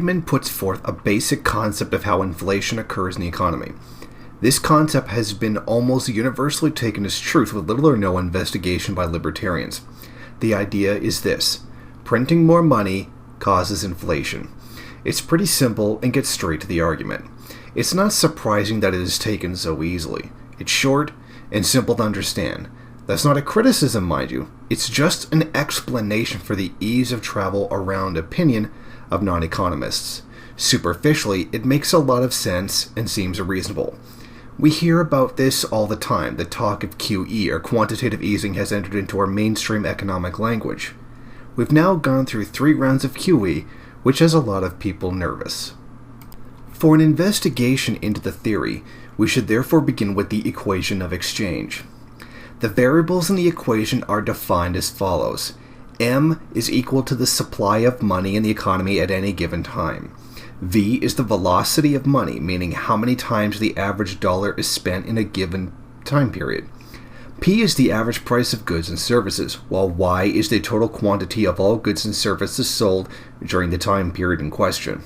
Friedman puts forth a basic concept of how inflation occurs in the economy. This concept has been almost universally taken as truth with little or no investigation by libertarians. The idea is this: printing more money causes inflation. It's pretty simple and gets straight to the argument. It's not surprising that it is taken so easily. It's short and simple to understand. That's not a criticism, mind you. It's just an explanation for the ease of travel around opinion of non-economists. Superficially, it makes a lot of sense and seems reasonable. We hear about this all the time. The talk of QE, or quantitative easing, has entered into our mainstream economic language. We've now gone through 3 rounds of QE, which has a lot of people nervous. For an investigation into the theory, we should therefore begin with the equation of exchange. The variables in the equation are defined as follows. M is equal to the supply of money in the economy at any given time. V is the velocity of money, meaning how many times the average dollar is spent in a given time period. P is the average price of goods and services, while Y is the total quantity of all goods and services sold during the time period in question.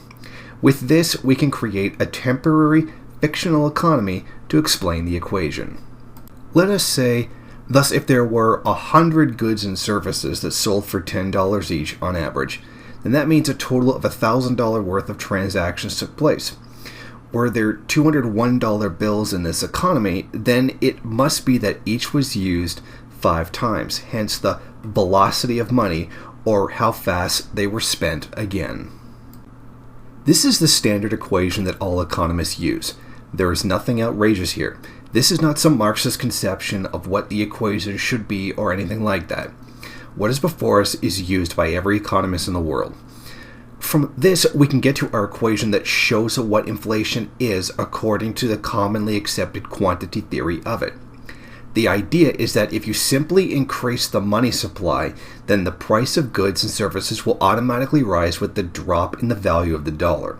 With this, we can create a temporary fictional economy to explain the equation. Let us say, thus, if there were 100 goods and services that sold for $10 each on average, then that means a total of $1,000 worth of transactions took place. Were there $201 bills in this economy, then it must be that each was used 5 times, hence the velocity of money, or how fast they were spent again. This is the standard equation that all economists use. There is nothing outrageous here. This is not some Marxist conception of what the equation should be or anything like that. What is before us is used by every economist in the world. From this, we can get to our equation that shows what inflation is according to the commonly accepted quantity theory of it. The idea is that if you simply increase the money supply, then the price of goods and services will automatically rise with the drop in the value of the dollar.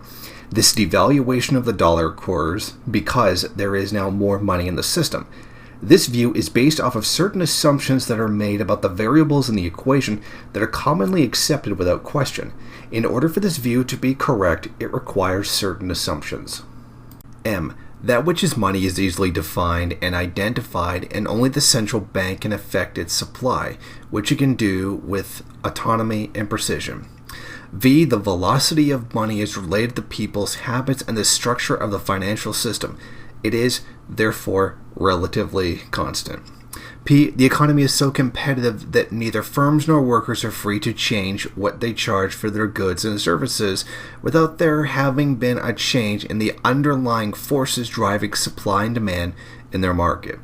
This devaluation of the dollar occurs because there is now more money in the system. This view is based off of certain assumptions that are made about the variables in the equation that are commonly accepted without question. In order for this view to be correct, it requires certain assumptions. M. That which is money is easily defined and identified, and only the central bank can affect its supply, which it can do with autonomy and precision. V. The velocity of money is related to people's habits and the structure of the financial system. It is, therefore, relatively constant. P. The economy is so competitive that neither firms nor workers are free to change what they charge for their goods and services without there having been a change in the underlying forces driving supply and demand in their market.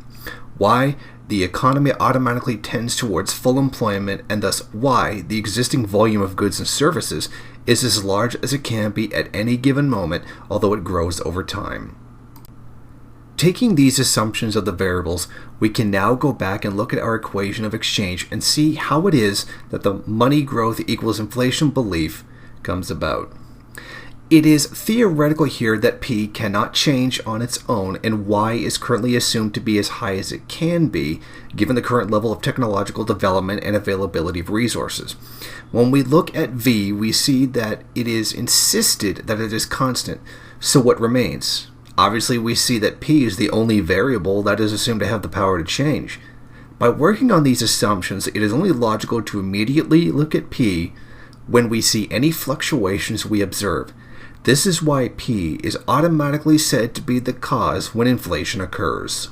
Y. The economy automatically tends towards full employment, and thus Y, the existing volume of goods and services, is as large as it can be at any given moment, although it grows over time. Taking these assumptions of the variables, we can now go back and look at our equation of exchange and see how it is that the money growth equals inflation belief comes about. It is theoretical here that P cannot change on its own, and Y is currently assumed to be as high as it can be, given the current level of technological development and availability of resources. When we look at V, we see that it is insisted that it is constant, so what remains? Obviously, we see that P is the only variable that is assumed to have the power to change. By working on these assumptions, it is only logical to immediately look at P when we see any fluctuations we observe. This is why P is automatically said to be the cause when inflation occurs.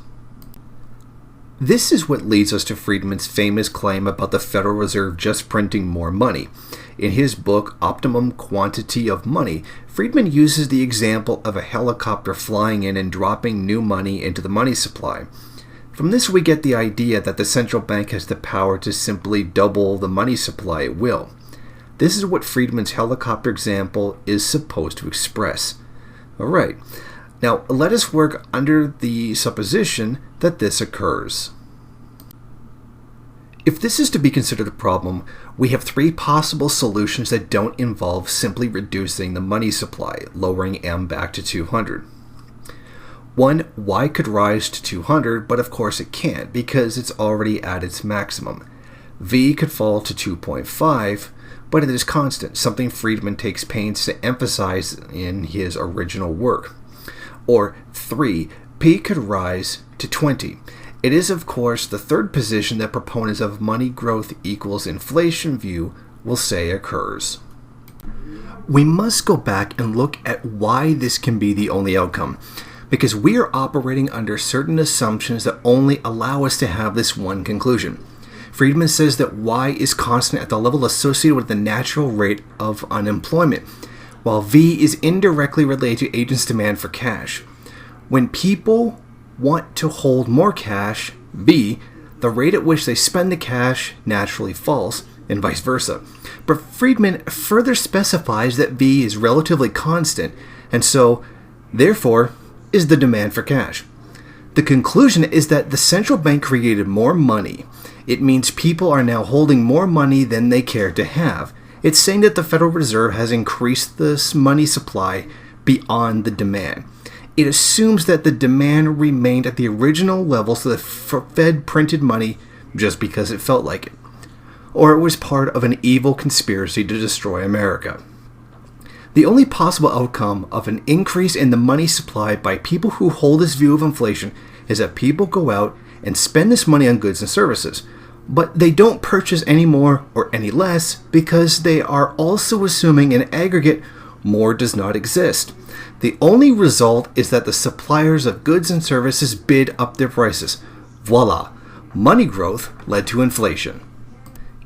This is what leads us to Friedman's famous claim about the Federal Reserve just printing more money. In his book, Optimum Quantity of Money, Friedman uses the example of a helicopter flying in and dropping new money into the money supply. From this, we get the idea that the central bank has the power to simply double the money supply at will. This is what Friedman's helicopter example is supposed to express. Alright, now let us work under the supposition that this occurs. If this is to be considered a problem, we have 3 possible solutions that don't involve simply reducing the money supply, lowering M back to 200. 1, Y could rise to 200, but of course it can't because it's already at its maximum. V could fall to 2.5, but it is constant, something Friedman takes pains to emphasize in his original work. Or 3. P could rise to 20. It is, of course, the third position that proponents of money growth equals inflation view will say occurs. We must go back and look at why this can be the only outcome, because we are operating under certain assumptions that only allow us to have this one conclusion. Friedman says that Y is constant at the level associated with the natural rate of unemployment, while V is indirectly related to agents' demand for cash. When people want to hold more cash, V, the rate at which they spend the cash naturally falls, and vice versa. But Friedman further specifies that V is relatively constant, and so, therefore, is the demand for cash. The conclusion is that the central bank created more money. It means people are now holding more money than they care to have. It's saying that the Federal Reserve has increased this money supply beyond the demand. It assumes that the demand remained at the original level, so the Fed printed money just because it felt like it. Or it was part of an evil conspiracy to destroy America. The only possible outcome of an increase in the money supply by people who hold this view of inflation is that people go out and spend this money on goods and services. But they don't purchase any more or any less because they are also assuming in aggregate more does not exist. The only result is that the suppliers of goods and services bid up their prices. Voila! Money growth led to inflation.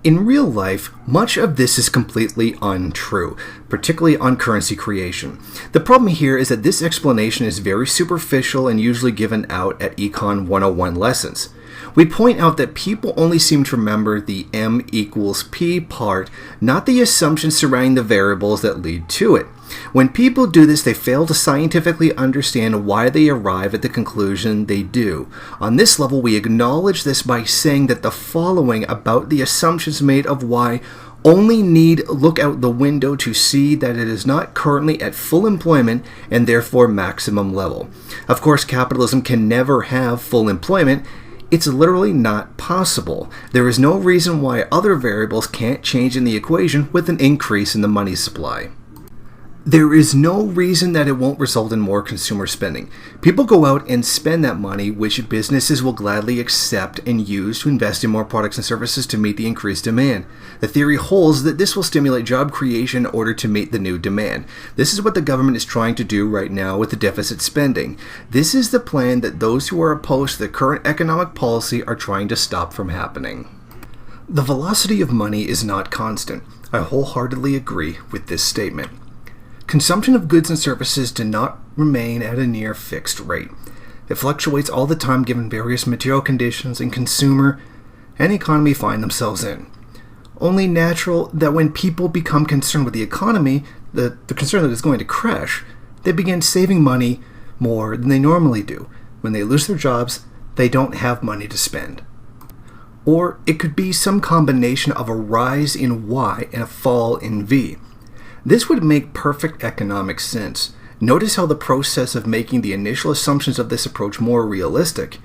In real life, much of this is completely untrue, particularly on currency creation. The problem here is that this explanation is very superficial and usually given out at Econ 101 lessons. We point out that people only seem to remember the M equals P part, not the assumptions surrounding the variables that lead to it. When people do this, they fail to scientifically understand why they arrive at the conclusion they do. On this level, we acknowledge this by saying that the following about the assumptions made of Y only need look out the window to see that it is not currently at full employment and therefore maximum level. Of course, capitalism can never have full employment. It's literally not possible. There is no reason why other variables can't change in the equation with an increase in the money supply. There is no reason that it won't result in more consumer spending. People go out and spend that money, which businesses will gladly accept and use to invest in more products and services to meet the increased demand. The theory holds that this will stimulate job creation in order to meet the new demand. This is what the government is trying to do right now with the deficit spending. This is the plan that those who are opposed to the current economic policy are trying to stop from happening. The velocity of money is not constant. I wholeheartedly agree with this statement. Consumption of goods and services do not remain at a near fixed rate. It fluctuates all the time given various material conditions and consumer and economy find themselves in. Only natural that when people become concerned with the economy, the concern that it's going to crash, they begin saving money more than they normally do. When they lose their jobs, they don't have money to spend. Or it could be some combination of a rise in Y and a fall in V. This would make perfect economic sense. Notice how the process of making the initial assumptions of this approach more realistic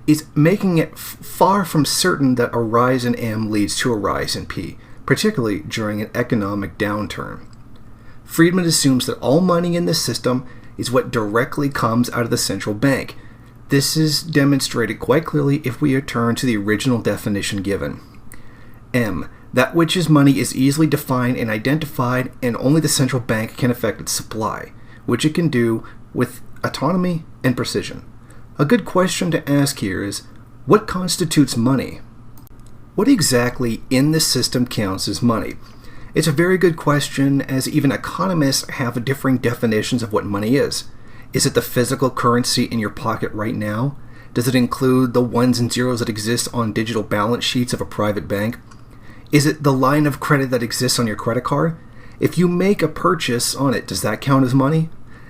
is making it far from certain that a rise in M leads to a rise in P, particularly during an economic downturn. Friedman assumes that all money in the system is what directly comes out of the central bank. This is demonstrated quite clearly if we return to the original definition given. M. That which is money is easily defined and identified, and only the central bank can affect its supply, which it can do with autonomy and precision. A good question to ask here is, what constitutes money? What exactly in the system counts as money? It's a very good question, as even economists have differing definitions of what money is. Is it the physical currency in your pocket right now? Does it include the ones and zeros that exist on digital balance sheets of a private bank? Is it the line of credit that exists on your credit card? If you make a purchase on it, does that count as money?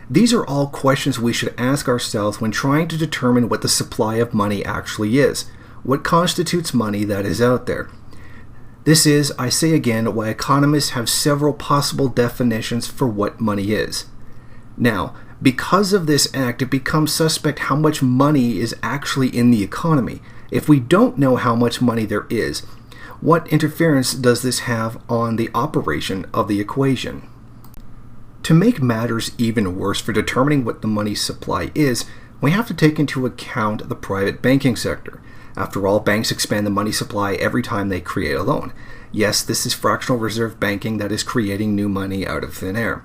These are all questions we should ask ourselves when trying to determine what the supply of money actually is. What constitutes money that is out there? This is, I say again, why economists have several possible definitions for what money is. Now, because of this act, it becomes suspect how much money is actually in the economy. If we don't know how much money there is, What interference does this have on the operation of the equation? To make matters even worse for determining what the money supply is, we have to take into account the private banking sector. After all, banks expand the money supply every time they create a loan. Yes, this is fractional reserve banking that is creating new money out of thin air.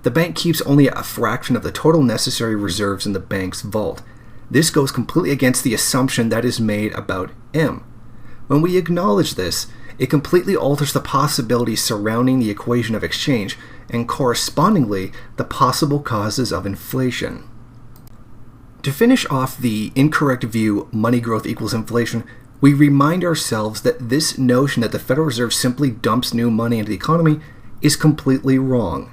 The bank keeps only a fraction of the total necessary reserves in the bank's vault. This goes completely against the assumption that is made about M. When we acknowledge this, it completely alters the possibilities surrounding the equation of exchange and correspondingly the possible causes of inflation. To finish off the incorrect view money growth equals inflation, we remind ourselves that this notion that the Federal Reserve simply dumps new money into the economy is completely wrong.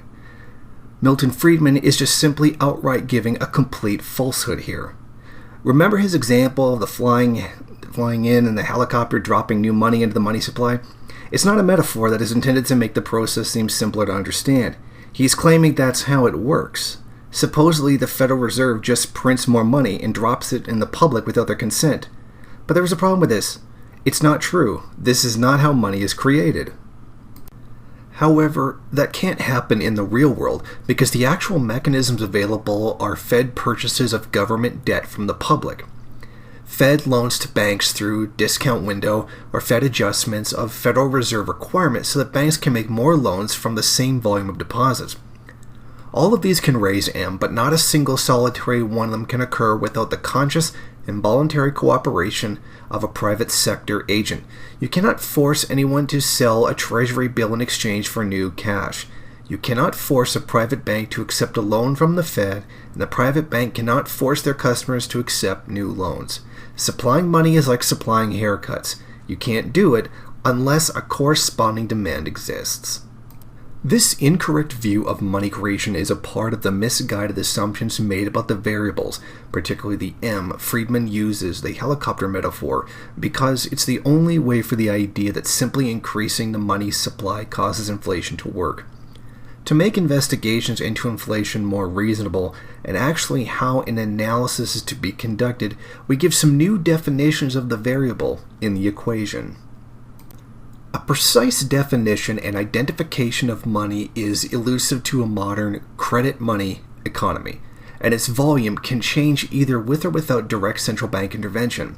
Milton Friedman is just simply outright giving a complete falsehood here. Remember his example of the flying in and the helicopter dropping new money into the money supply? It's not a metaphor that is intended to make the process seem simpler to understand. He's claiming that's how it works. Supposedly, the Federal Reserve just prints more money and drops it in the public without their consent. But there was a problem with this. It's not true. This is not how money is created. However, that can't happen in the real world because the actual mechanisms available are Fed purchases of government debt from the public, Fed loans to banks through discount window, or Fed adjustments of Federal Reserve requirements so that banks can make more loans from the same volume of deposits. All of these can raise M, but not a single solitary one of them can occur without the conscious and voluntary cooperation of a private sector agent. You cannot force anyone to sell a treasury bill in exchange for new cash. You cannot force a private bank to accept a loan from the Fed, and the private bank cannot force their customers to accept new loans. Supplying money is like supplying haircuts. You can't do it unless a corresponding demand exists. This incorrect view of money creation is a part of the misguided assumptions made about the variables, particularly the M. Friedman uses the helicopter metaphor because it's the only way for the idea that simply increasing the money supply causes inflation to work. To make investigations into inflation more reasonable and actually how an analysis is to be conducted, we give some new definitions of the variable in the equation. A precise definition and identification of money is elusive to a modern credit money economy, and its volume can change either with or without direct central bank intervention.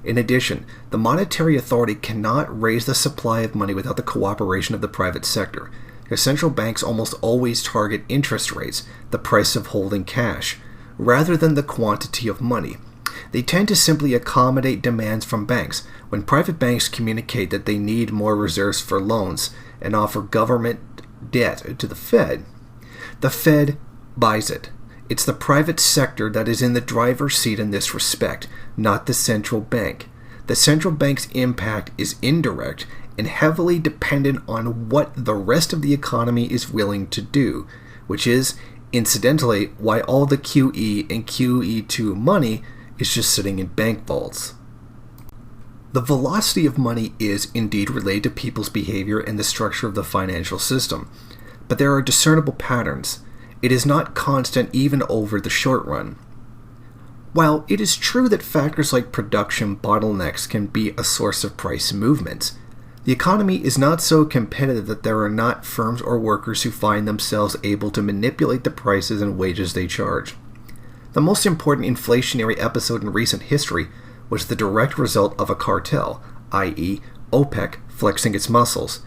In addition, the monetary authority cannot raise the supply of money without the cooperation of the private sector. Central banks almost always target interest rates, the price of holding cash, rather than the quantity of money. They tend to simply accommodate demands from banks. When private banks communicate that they need more reserves for loans and offer government debt to the Fed buys it. It's the private sector that is in the driver's seat in this respect, not the central bank. The central bank's impact is indirect and heavily dependent on what the rest of the economy is willing to do, which is, incidentally, why all the QE and QE2 money is just sitting in bank vaults. The velocity of money is indeed related to people's behavior and the structure of the financial system, but there are discernible patterns. It is not constant even over the short run. While it is true that factors like production bottlenecks can be a source of price movements, the economy is not so competitive that there are not firms or workers who find themselves able to manipulate the prices and wages they charge. The most important inflationary episode in recent history was the direct result of a cartel, i.e., OPEC flexing its muscles.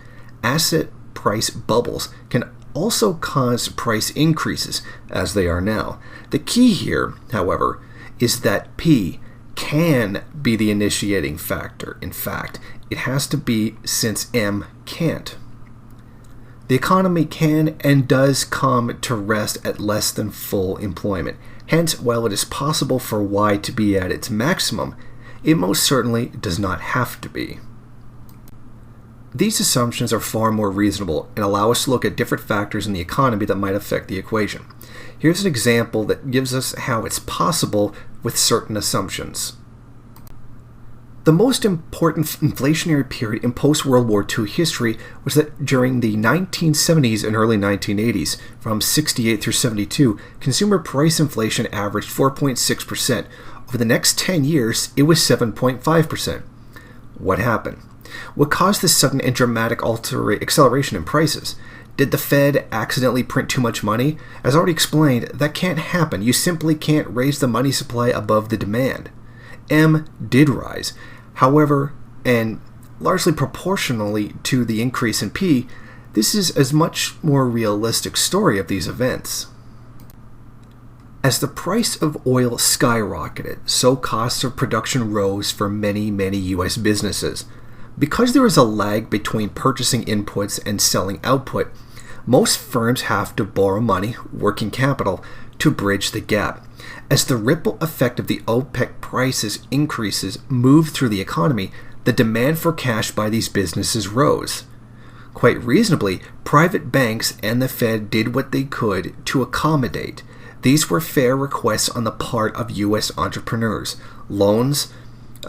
Asset price bubbles can also cause price increases, as they are now. The key here, however, is that P can be the initiating factor. In fact, it has to be since M can't. The economy can and does come to rest at less than full employment. Hence, while it is possible for Y to be at its maximum, it most certainly does not have to be. These assumptions are far more reasonable and allow us to look at different factors in the economy that might affect the equation. Here's an example that gives us how it's possible with certain assumptions. The most important inflationary period in post-World War II history was that during the 1970s and early 1980s, from 68 through 72, consumer price inflation averaged 4.6%. Over the next 10 years, it was 7.5%. What happened? What caused this sudden and dramatic acceleration in prices? Did the Fed accidentally print too much money? As already explained, that can't happen. You simply can't raise the money supply above the demand. M did rise. However, and largely proportionally to the increase in P, this is a much more realistic story of these events. As the price of oil skyrocketed, so costs of production rose for many U.S. businesses. Because there is a lag between purchasing inputs and selling output, most firms have to borrow money, working capital, to bridge the gap. As the ripple effect of the OPEC prices increases moved through the economy, the demand for cash by these businesses rose. Quite reasonably, private banks and the Fed did what they could to accommodate. These were fair requests on the part of U.S. entrepreneurs. Loans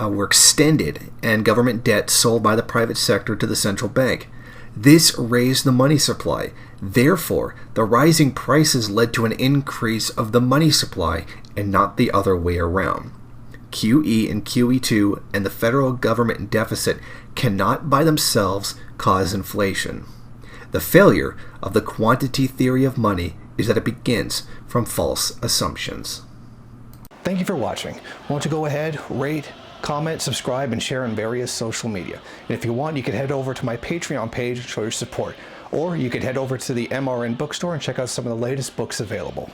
were extended and government debt sold by the private sector to the central bank. This raised the money supply. Therefore, the rising prices led to an increase of the money supply and not the other way around. QE and QE2 and the federal government deficit cannot by themselves cause inflation. The failure of the quantity theory of money is that it begins from false assumptions. Thank you for watching. Want to go ahead, rate, comment, subscribe, and share on various social media. And if you want, you can head over to my Patreon page and show your support. Or you could head over to the MRN bookstore and check out some of the latest books available.